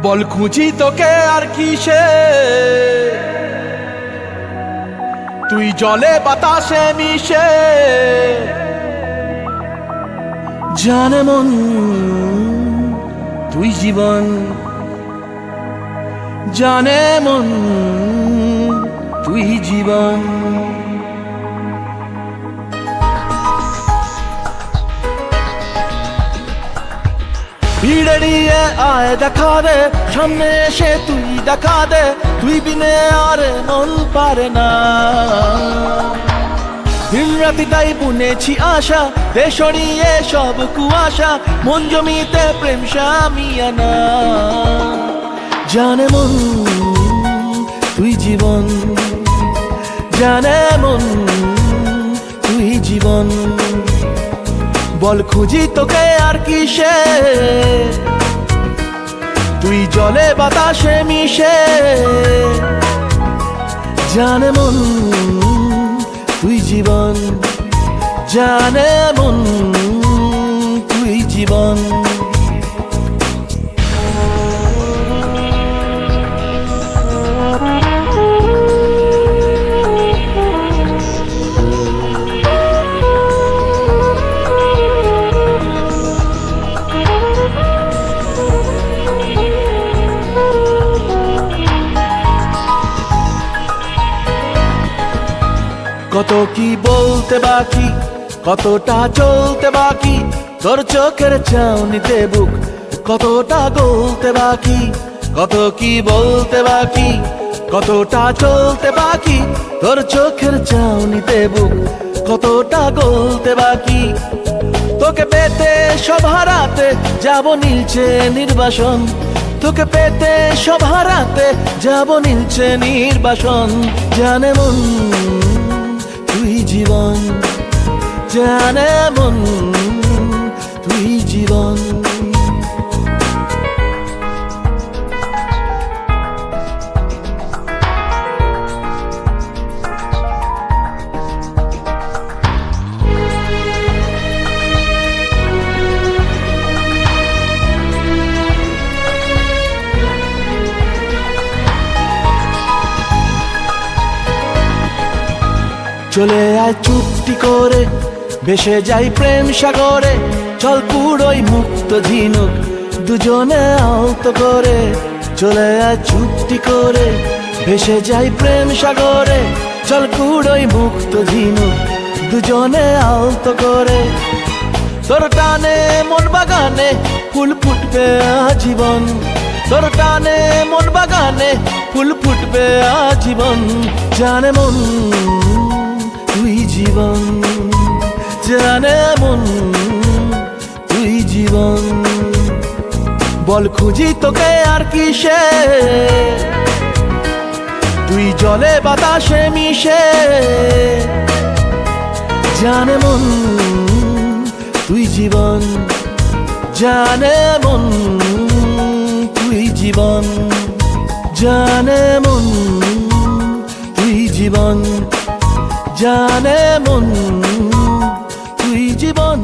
বল খুঁজি তোকে আর কিসে, তুই জলে বাতাসে মিশে। জানে মন তুই জীবন, জানে মন তুই জীবন। ভিড়ে নিয়ে আয় দেখা দে, সামনে এসে তুই দেখা দে, তুই বিনে আর মন পারে না। দিন রাতি তাই বুনেছি আশা, দেশড়িয়ে সব কুয়াশা, মন জমিতে প্রেম শামিয়ানা। জানে মন তুই জীবন, জানে মন তুই জীবন। বল খুঁজি তোকে আর কিসে, তুই জলে বাতাসে মিশে। জানে মন তুই জীবন, জানে মন তুই জীবন। কত কি বলতে বাকি, কতটা চলতে বাকি, তোর চোখের চাউনিতে বুক কতটা গলতে বাকি। কত কি বলতে বাকি, কতটা চলতে বাকি, তোর চোখের চাউনিতে বুক কতটা গলতে বাকি। তোকে পেতে সব হারাতে যাব নীলছে নির্বাসন, তোকে পেতে সব হারাতে যাব নীলছে নির্বাসন। জানে মন তুই জীবন, জানে মন তুই জীবন। চলে আয় চুপটি করে, ভেসে যাই প্রেম সাগরে, চল পুরোই মুক্ত ঝিনুক দুজনে আলতো করে। চলে আয় চুপটি করে, ভেসে যাই প্রেম সাগরে, চল পুরোই মুক্ত ঝিনুক দুজনে আলতো করে। তোর টানে মন বাগানে ফুল ফুটবে আজীবন, তোর টানে মন বাগানে ফুল ফুটবে আজীবন। জানে মন তুই জীবন, জানে মন তুই জীবন। বল খুঁজি তোকে আর কিসে, তুই জলে বাতাসে মিশে। জানে মন তুই জীবন, জানে মন তুই জীবন। জানে মন তুই জীবন, জানে মন তুই জীবন।